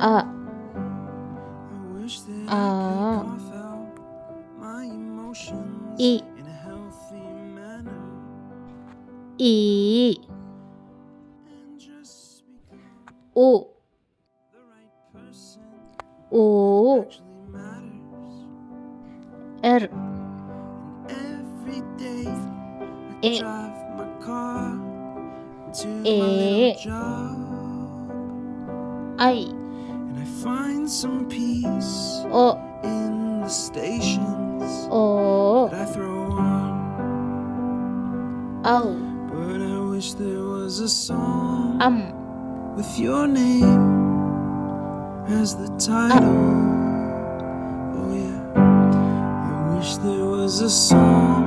อะ I wish that อา I could cough out my emotions อิ in a healthy manner อี and just become อุ the right person อู actually matters. เอร Every day I เอ drive my car to เอ my little job ไอ and I find some peace โอ in the stations โอ that I throw on. เอา But I wish there was a song อัม with your name as the title. Oh yeah, I wish there was a song